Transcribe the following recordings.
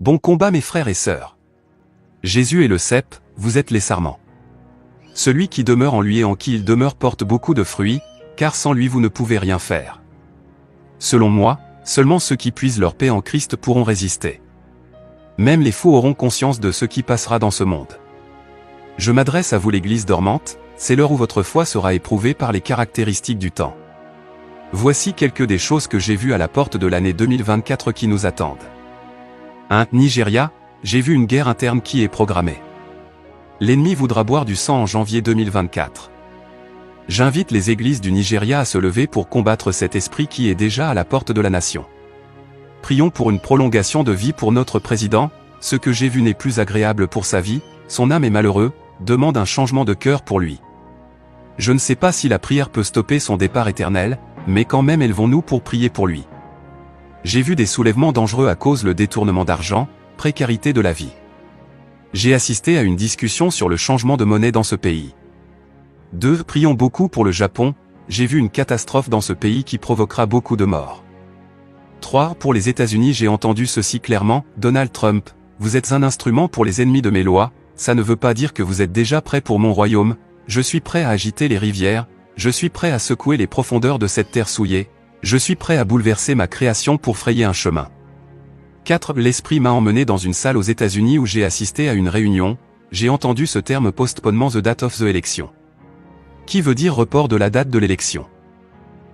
Bon combat mes frères et sœurs. Jésus est le cep, vous êtes les sarments. Celui qui demeure en lui et en qui il demeure porte beaucoup de fruits, car sans lui vous ne pouvez rien faire. Selon moi, seulement ceux qui puisent leur paix en Christ pourront résister. Même les fous auront conscience de ce qui passera dans ce monde. Je m'adresse à vous l'Église dormante, c'est l'heure où votre foi sera éprouvée par les caractéristiques du temps. Voici quelques des choses que j'ai vues à la porte de l'année 2024 qui nous attendent. 1. Nigeria, j'ai vu une guerre interne qui est programmée. L'ennemi voudra boire du sang en janvier 2024. J'invite les églises du Nigeria à se lever pour combattre cet esprit qui est déjà à la porte de la nation. Prions pour une prolongation de vie pour notre président, ce que j'ai vu n'est plus agréable pour sa vie, son âme est malheureux, demande un changement de cœur pour lui. Je ne sais pas si la prière peut stopper son départ éternel, mais quand même élevons-nous pour prier pour lui. J'ai vu des soulèvements dangereux à cause le détournement d'argent, précarité de la vie. J'ai assisté à une discussion sur le changement de monnaie dans ce pays. 2. Prions beaucoup pour le Japon, j'ai vu une catastrophe dans ce pays qui provoquera beaucoup de morts. 3. Pour les États-Unis j'ai entendu ceci clairement, Donald Trump, vous êtes un instrument pour les ennemis de mes lois, ça ne veut pas dire que vous êtes déjà prêt pour mon royaume, je suis prêt à agiter les rivières, je suis prêt à secouer les profondeurs de cette terre souillée, je suis prêt à bouleverser ma création pour frayer un chemin. 4. L'esprit m'a emmené dans une salle aux États-Unis où j'ai assisté à une réunion, j'ai entendu ce terme postponement the date of the election. Qui veut dire report de la date de l'élection.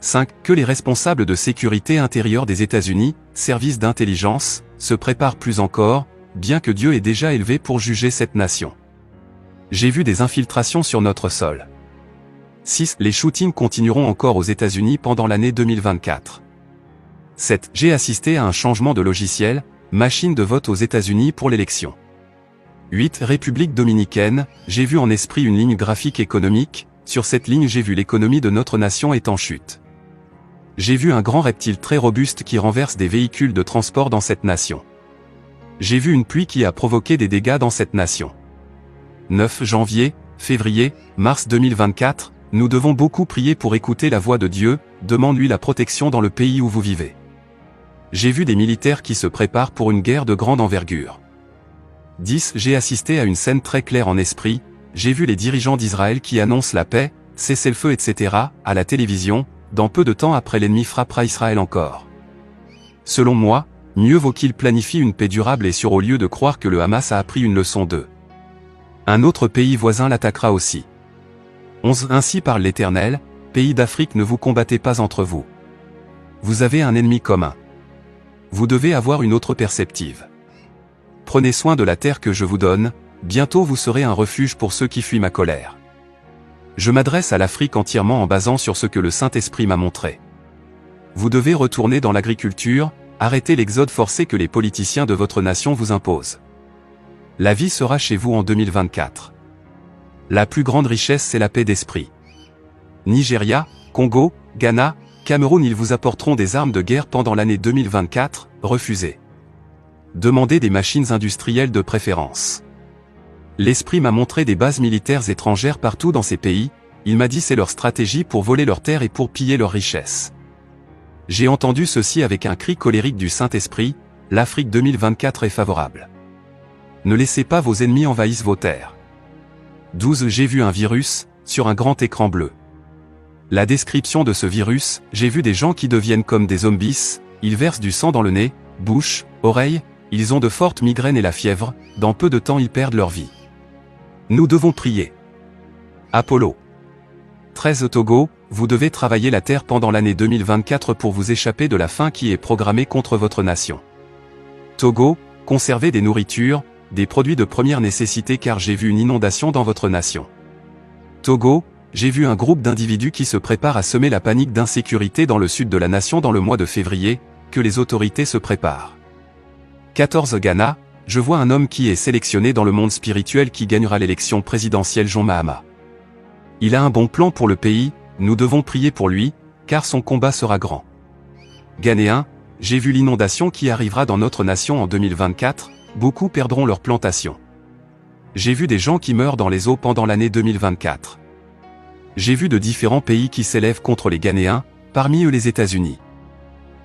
5. Que les responsables de sécurité intérieure des États-Unis, services d'intelligence, se préparent plus encore, bien que Dieu ait déjà élevé pour juger cette nation. J'ai vu des infiltrations sur notre sol. 6. Les shootings continueront encore aux États-Unis pendant l'année 2024. 7. J'ai assisté à un changement de logiciel, machine de vote aux États-Unis pour l'élection. 8. République dominicaine, j'ai vu en esprit une ligne graphique économique, sur cette ligne j'ai vu l'économie de notre nation est en chute. J'ai vu un grand reptile très robuste qui renverse des véhicules de transport dans cette nation. J'ai vu une pluie qui a provoqué des dégâts dans cette nation. 9 janvier, février, mars 2024, nous devons beaucoup prier pour écouter la voix de Dieu, demande-lui la protection dans le pays où vous vivez. J'ai vu des militaires qui se préparent pour une guerre de grande envergure. 10 J'ai assisté à une scène très claire en esprit, j'ai vu les dirigeants d'Israël qui annoncent la paix, cessez-le-feu etc., à la télévision, dans peu de temps après l'ennemi frappera Israël encore. Selon moi, mieux vaut qu'il planifie une paix durable et sûre au lieu de croire que le Hamas a appris une leçon d'eux. Un autre pays voisin l'attaquera aussi. 11 Ainsi parle l'Éternel, pays d'Afrique ne vous combattez pas entre vous. Vous avez un ennemi commun. Vous devez avoir une autre perspective. Prenez soin de la terre que je vous donne, bientôt vous serez un refuge pour ceux qui fuient ma colère. Je m'adresse à l'Afrique entièrement en basant sur ce que le Saint-Esprit m'a montré. Vous devez retourner dans l'agriculture, arrêter l'exode forcé que les politiciens de votre nation vous imposent. La vie sera chez vous en 2024. La plus grande richesse c'est la paix d'esprit. Nigeria, Congo, Ghana, Cameroun ils vous apporteront des armes de guerre pendant l'année 2024, refusez. Demandez des machines industrielles de préférence. L'Esprit m'a montré des bases militaires étrangères partout dans ces pays, il m'a dit c'est leur stratégie pour voler leurs terres et pour piller leurs richesses. J'ai entendu ceci avec un cri colérique du Saint-Esprit, l'Afrique 2024 est favorable. Ne laissez pas vos ennemis envahissent vos terres. 12 J'ai vu un virus, sur un grand écran bleu. La description de ce virus, j'ai vu des gens qui deviennent comme des zombies, ils versent du sang dans le nez, bouche, oreille, ils ont de fortes migraines et la fièvre, dans peu de temps ils perdent leur vie. Nous devons prier. Apollo. 13 Au Togo, vous devez travailler la terre pendant l'année 2024 pour vous échapper de la faim qui est programmée contre votre nation. Togo, conservez des nourritures, des produits de première nécessité car j'ai vu une inondation dans votre nation. Togo, j'ai vu un groupe d'individus qui se préparent à semer la panique d'insécurité dans le sud de la nation dans le mois de février, que les autorités se préparent. 14 Ghana, je vois un homme qui est sélectionné dans le monde spirituel qui gagnera l'élection présidentielle John Mahama. Il a un bon plan pour le pays, nous devons prier pour lui, car son combat sera grand. Ghanéen, j'ai vu l'inondation qui arrivera dans notre nation en 2024, beaucoup perdront leur plantation. J'ai vu des gens qui meurent dans les eaux pendant l'année 2024. J'ai vu de différents pays qui s'élèvent contre les Ghanéens, parmi eux les États-Unis.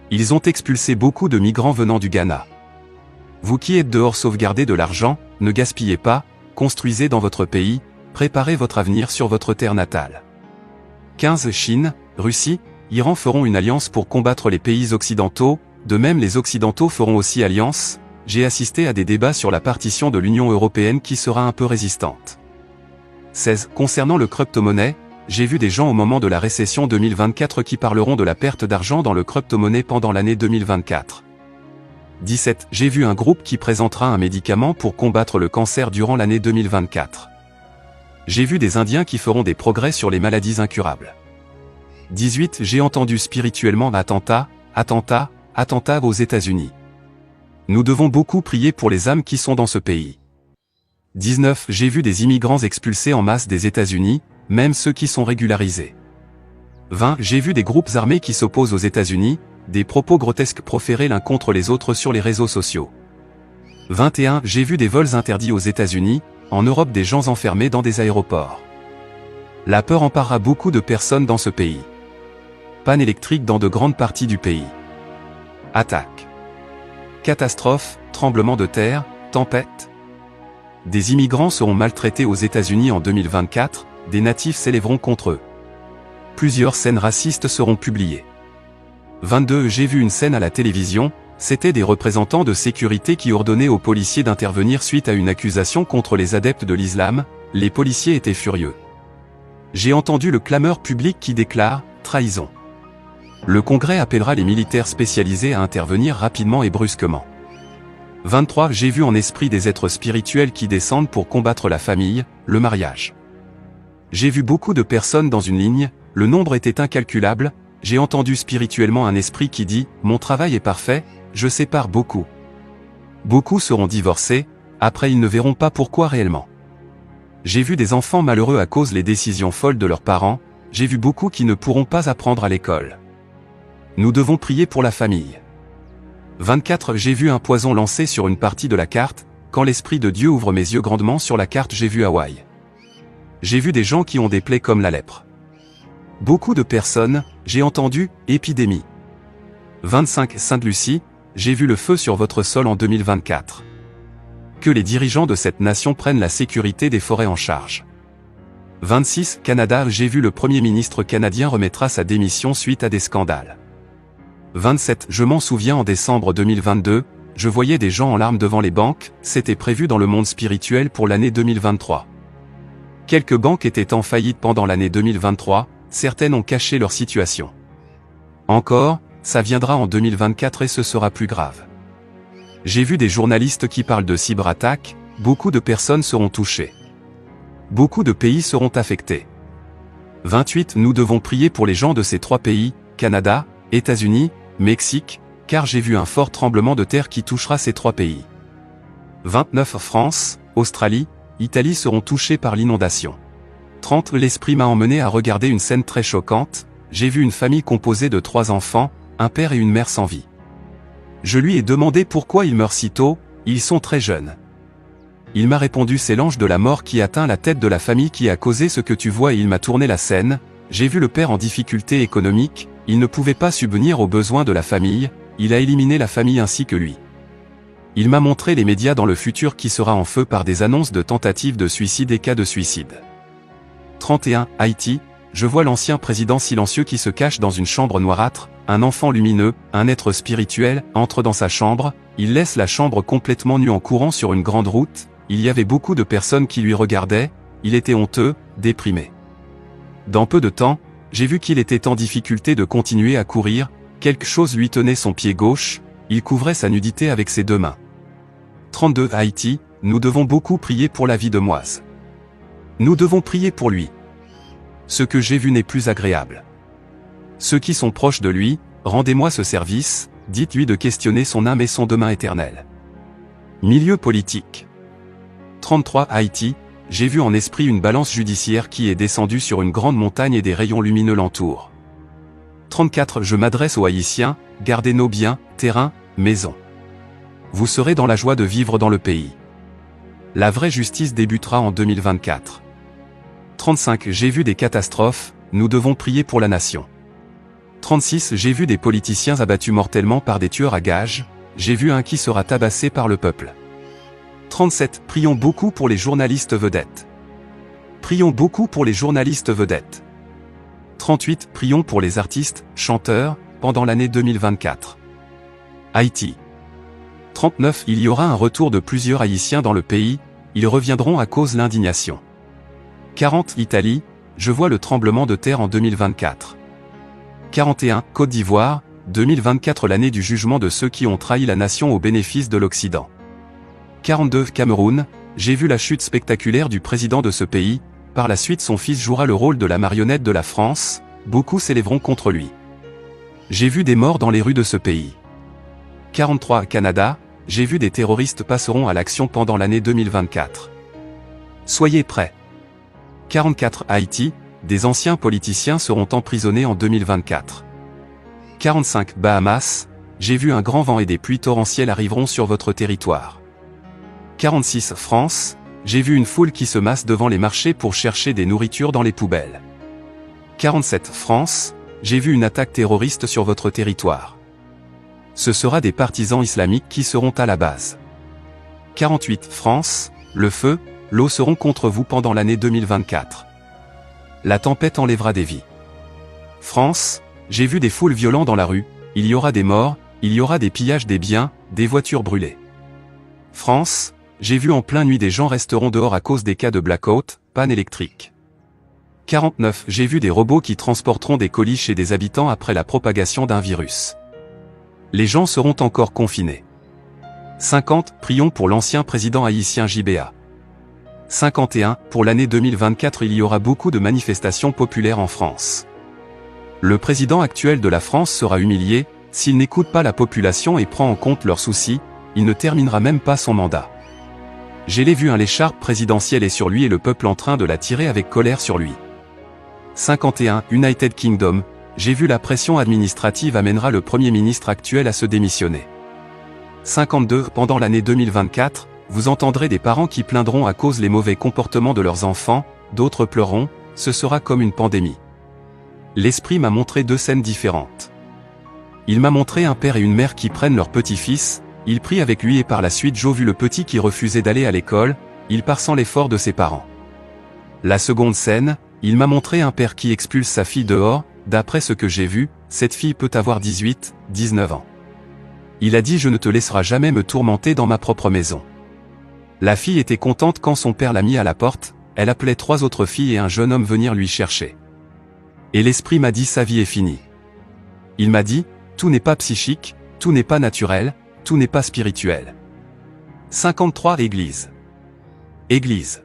Ils ont expulsé beaucoup de migrants venant du Ghana. Vous qui êtes dehors, sauvegardez de l'argent, ne gaspillez pas, construisez dans votre pays, préparez votre avenir sur votre terre natale. 15. Chine, Russie, Iran feront une alliance pour combattre les pays occidentaux, de même les Occidentaux feront aussi alliance. J'ai assisté à des débats sur la partition de l'Union européenne qui sera un peu résistante. 16. Concernant le crypto-monnaie, j'ai vu des gens au moment de la récession 2024 qui parleront de la perte d'argent dans le crypto-monnaie pendant l'année 2024. 17. J'ai vu un groupe qui présentera un médicament pour combattre le cancer durant l'année 2024. J'ai vu des Indiens qui feront des progrès sur les maladies incurables. 18. J'ai entendu spirituellement attentat aux États-Unis. Nous devons beaucoup prier pour les âmes qui sont dans ce pays. 19. J'ai vu des immigrants expulsés en masse des États-Unis, même ceux qui sont régularisés. 20. J'ai vu des groupes armés qui s'opposent aux États-Unis, des propos grotesques proférés l'un contre les autres sur les réseaux sociaux. 21. J'ai vu des vols interdits aux États-Unis, en Europe des gens enfermés dans des aéroports. La peur emparera beaucoup de personnes dans ce pays. Panne électrique dans de grandes parties du pays. Attaque. Catastrophe, tremblement de terre, tempête. Des immigrants seront maltraités aux États-Unis en 2024, des natifs s'élèveront contre eux. Plusieurs scènes racistes seront publiées. 22. J'ai vu une scène à la télévision, c'était des représentants de sécurité qui ordonnaient aux policiers d'intervenir suite à une accusation contre les adeptes de l'islam, les policiers étaient furieux. J'ai entendu le clameur public qui déclare « trahison ». Le Congrès appellera les militaires spécialisés à intervenir rapidement et brusquement. 23. J'ai vu en esprit des êtres spirituels qui descendent pour combattre la famille, le mariage. J'ai vu beaucoup de personnes dans une ligne, le nombre était incalculable, j'ai entendu spirituellement un esprit qui dit « Mon travail est parfait, je sépare beaucoup ». Beaucoup seront divorcés, après ils ne verront pas pourquoi réellement. J'ai vu des enfants malheureux à cause des décisions folles de leurs parents, j'ai vu beaucoup qui ne pourront pas apprendre à l'école. Nous devons prier pour la famille. 24. J'ai vu un poison lancé sur une partie de la carte, quand l'Esprit de Dieu ouvre mes yeux grandement sur la carte j'ai vu Hawaï. J'ai vu des gens qui ont des plaies comme la lèpre. Beaucoup de personnes, j'ai entendu, épidémie. 25. Sainte-Lucie, j'ai vu le feu sur votre sol en 2024. Que les dirigeants de cette nation prennent la sécurité des forêts en charge. 26. Canada, j'ai vu le Premier ministre canadien remettra sa démission suite à des scandales. 27. Je m'en souviens en décembre 2022, je voyais des gens en larmes devant les banques, c'était prévu dans le monde spirituel pour l'année 2023. Quelques banques étaient en faillite pendant l'année 2023, certaines ont caché leur situation. Encore, ça viendra en 2024 et ce sera plus grave. J'ai vu des journalistes qui parlent de cyberattaques, beaucoup de personnes seront touchées. Beaucoup de pays seront affectés. 28. Nous devons prier pour les gens de ces trois pays, Canada, États-Unis, Mexique, car j'ai vu un fort tremblement de terre qui touchera ces trois pays. 29. France, Australie, Italie seront touchés par l'inondation. 30. L'esprit m'a emmené à regarder une scène très choquante, j'ai vu une famille composée de 3 enfants, un père et une mère sans vie. Je lui ai demandé pourquoi ils meurent si tôt, ils sont très jeunes. Il m'a répondu c'est l'ange de la mort qui atteint la tête de la famille qui a causé ce que tu vois et il m'a tourné la scène, j'ai vu le père en difficulté économique, il ne pouvait pas subvenir aux besoins de la famille, il a éliminé la famille ainsi que lui. Il m'a montré les médias dans le futur qui sera en feu par des annonces de tentatives de suicide et cas de suicide. 31. Haïti, je vois l'ancien président silencieux qui se cache dans une chambre noirâtre, un enfant lumineux, un être spirituel, entre dans sa chambre, il laisse la chambre complètement nue en courant sur une grande route, il y avait beaucoup de personnes qui lui regardaient, il était honteux, déprimé. Dans peu de temps, j'ai vu qu'il était en difficulté de continuer à courir, quelque chose lui tenait son pied gauche, il couvrait sa nudité avec ses 2 mains. 32. Haïti, nous devons beaucoup prier pour la vie de Moise. Nous devons prier pour lui. Ce que j'ai vu n'est plus agréable. Ceux qui sont proches de lui, rendez-moi ce service, dites-lui de questionner son âme et son demain éternel. Milieu politique. 33. Haïti, j'ai vu en esprit une balance judiciaire qui est descendue sur une grande montagne et des rayons lumineux l'entourent. 34. Je m'adresse aux Haïtiens, gardez nos biens, terrains, maisons. Vous serez dans la joie de vivre dans le pays. La vraie justice débutera en 2024. 35. J'ai vu des catastrophes, nous devons prier pour la nation. 36. J'ai vu des politiciens abattus mortellement par des tueurs à gages, j'ai vu un qui sera tabassé par le peuple. 37. Prions beaucoup pour les journalistes vedettes. Prions beaucoup pour les journalistes vedettes. 38. Prions pour les artistes, chanteurs, pendant l'année 2024. Haïti. 39. Il y aura un retour de plusieurs Haïtiens dans le pays, ils reviendront à cause de l'indignation. 40. Italie, je vois le tremblement de terre en 2024. 41. Côte d'Ivoire, 2024 l'année du jugement de ceux qui ont trahi la nation au bénéfice de l'Occident. 42. Cameroun, j'ai vu la chute spectaculaire du président de ce pays, par la suite son fils jouera le rôle de la marionnette de la France, beaucoup s'élèveront contre lui. J'ai vu des morts dans les rues de ce pays. 43. Canada, j'ai vu des terroristes passeront à l'action pendant l'année 2024. Soyez prêts. 44. Haïti, des anciens politiciens seront emprisonnés en 2024. 45. Bahamas, j'ai vu un grand vent et des pluies torrentielles arriveront sur votre territoire. 46. France, j'ai vu une foule qui se masse devant les marchés pour chercher des nourritures dans les poubelles. 47. France, j'ai vu une attaque terroriste sur votre territoire. Ce sera des partisans islamiques qui seront à la base. 48. France, le feu, l'eau seront contre vous pendant l'année 2024. La tempête enlèvera des vies. France, j'ai vu des foules violentes dans la rue, il y aura des morts, il y aura des pillages des biens, des voitures brûlées. France, j'ai vu en pleine nuit des gens resteront dehors à cause des cas de blackout, panne électrique. 49. J'ai vu des robots qui transporteront des colis chez des habitants après la propagation d'un virus. Les gens seront encore confinés. 50. Prions pour l'ancien président haïtien JBA. 51. Pour l'année 2024 il y aura beaucoup de manifestations populaires en France. Le président actuel de la France sera humilié, s'il n'écoute pas la population et prend en compte leurs soucis, il ne terminera même pas son mandat. J'ai vu l'écharpe présidentielle et sur lui et le peuple en train de la tirer avec colère sur lui. 51. United Kingdom, j'ai vu la pression administrative amènera le Premier ministre actuel à se démissionner. 52. Pendant l'année 2024, vous entendrez des parents qui plaindront à cause les mauvais comportements de leurs enfants, d'autres pleureront, ce sera comme une pandémie. L'esprit m'a montré deux scènes différentes. Il m'a montré un père et une mère qui prennent leur petit-fils, il prie avec lui et par la suite j'ai vu le petit qui refusait d'aller à l'école, il part sans l'effort de ses parents. La seconde scène, il m'a montré un père qui expulse sa fille dehors, d'après ce que j'ai vu, cette fille peut avoir 18, 19 ans. Il a dit je ne te laisserai jamais me tourmenter dans ma propre maison. La fille était contente quand son père l'a mis à la porte, elle appelait 3 autres filles et un jeune homme venir lui chercher. Et l'esprit m'a dit sa vie est finie. Il m'a dit, tout n'est pas psychique, tout n'est pas naturel, tout n'est pas spirituel. 53. Église. Église.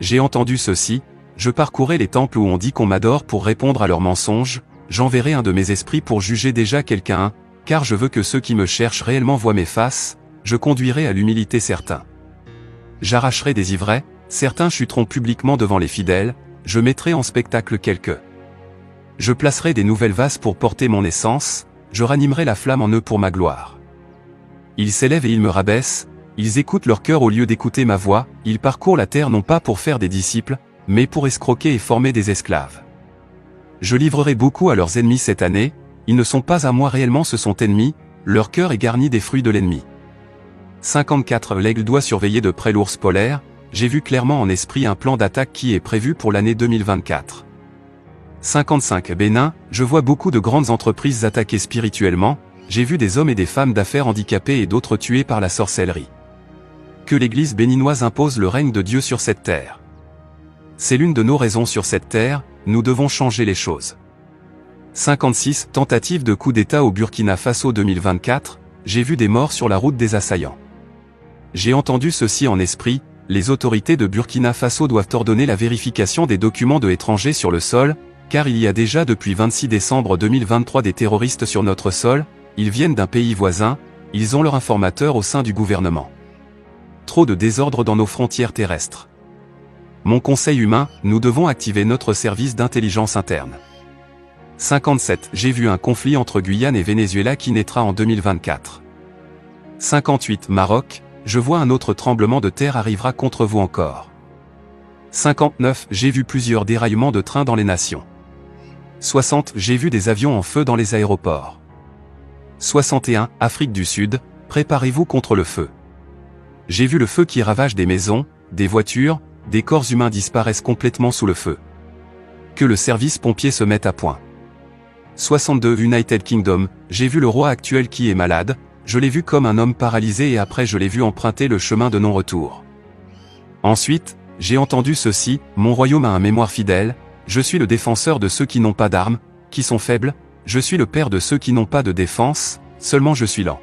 J'ai entendu ceci, je parcourais les temples où on dit qu'on m'adore pour répondre à leurs mensonges, j'enverrai un de mes esprits pour juger déjà quelqu'un, car je veux que ceux qui me cherchent réellement voient mes faces, je conduirai à l'humilité certains. J'arracherai des ivraies, certains chuteront publiquement devant les fidèles, je mettrai en spectacle quelques. Je placerai des nouvelles vases pour porter mon essence, je ranimerai la flamme en eux pour ma gloire. Ils s'élèvent et ils me rabaissent, ils écoutent leur cœur au lieu d'écouter ma voix, ils parcourent la terre non pas pour faire des disciples, mais pour escroquer et former des esclaves. Je livrerai beaucoup à leurs ennemis cette année, ils ne sont pas à moi réellement ce sont ennemis, leur cœur est garni des fruits de l'ennemi. 54. L'aigle doit surveiller de près l'ours polaire, j'ai vu clairement en esprit un plan d'attaque qui est prévu pour l'année 2024. 55. Bénin, je vois beaucoup de grandes entreprises attaquées spirituellement, j'ai vu des hommes et des femmes d'affaires handicapés et d'autres tués par la sorcellerie. Que l'Église béninoise impose le règne de Dieu sur cette terre. C'est l'une de nos raisons sur cette terre, nous devons changer les choses. 56. Tentative de coup d'État au Burkina Faso 2024, j'ai vu des morts sur la route des assaillants. J'ai entendu ceci en esprit, les autorités de Burkina Faso doivent ordonner la vérification des documents de étrangers sur le sol, car il y a déjà depuis 26 décembre 2023 des terroristes sur notre sol, ils viennent d'un pays voisin, ils ont leur informateur au sein du gouvernement. Trop de désordre dans nos frontières terrestres. Mon conseil humain, nous devons activer notre service d'intelligence interne. 57. J'ai vu un conflit entre Guyane et Venezuela qui naîtra en 2024. 58. Maroc, je vois un autre tremblement de terre arrivera contre vous encore. 59. J'ai vu plusieurs déraillements de trains dans les nations. 60. J'ai vu des avions en feu dans les aéroports. 61. Afrique du Sud, préparez-vous contre le feu. J'ai vu le feu qui ravage des maisons, des voitures, des corps humains disparaissent complètement sous le feu. Que le service pompier se mette à point. 62. United Kingdom, j'ai vu le roi actuel qui est malade, je l'ai vu comme un homme paralysé et après je l'ai vu emprunter le chemin de non-retour. Ensuite, j'ai entendu ceci, mon royaume a un mémoire fidèle, je suis le défenseur de ceux qui n'ont pas d'armes, qui sont faibles, je suis le père de ceux qui n'ont pas de défense, seulement je suis lent.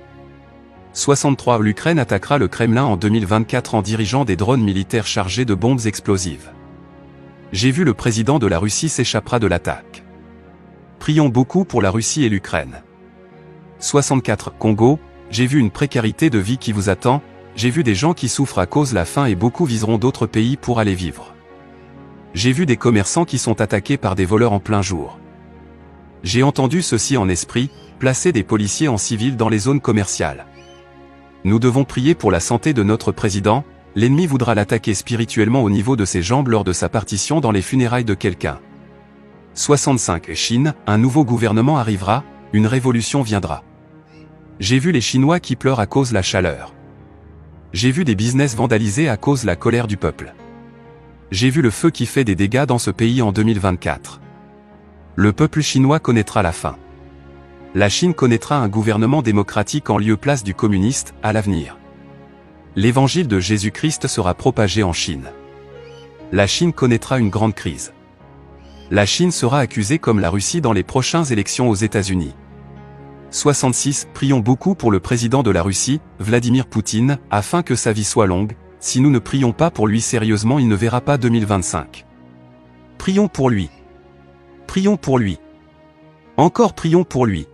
63. L'Ukraine attaquera le Kremlin en 2024 en dirigeant des drones militaires chargés de bombes explosives. J'ai vu le président de la Russie s'échappera de l'attaque. Prions beaucoup pour la Russie et l'Ukraine. 64. Congo, j'ai vu une précarité de vie qui vous attend, j'ai vu des gens qui souffrent à cause de la faim et beaucoup viseront d'autres pays pour aller vivre. J'ai vu des commerçants qui sont attaqués par des voleurs en plein jour. J'ai entendu ceci en esprit, placer des policiers en civil dans les zones commerciales. Nous devons prier pour la santé de notre président, l'ennemi voudra l'attaquer spirituellement au niveau de ses jambes lors de sa partition dans les funérailles de quelqu'un. 65. Chine, un nouveau gouvernement arrivera, une révolution viendra. J'ai vu les Chinois qui pleurent à cause de la chaleur. J'ai vu des business vandalisés à cause de la colère du peuple. J'ai vu le feu qui fait des dégâts dans ce pays en 2024. Le peuple chinois connaîtra la fin. La Chine connaîtra un gouvernement démocratique en lieu-place du communiste, à l'avenir. L'évangile de Jésus-Christ sera propagé en Chine. La Chine connaîtra une grande crise. La Chine sera accusée comme la Russie dans les prochaines élections aux États-Unis. 66. Prions beaucoup pour le président de la Russie, Vladimir Poutine, afin que sa vie soit longue. Si nous ne prions pas pour lui sérieusement, il ne verra pas 2025. Prions pour lui. Prions pour lui. Encore prions pour lui.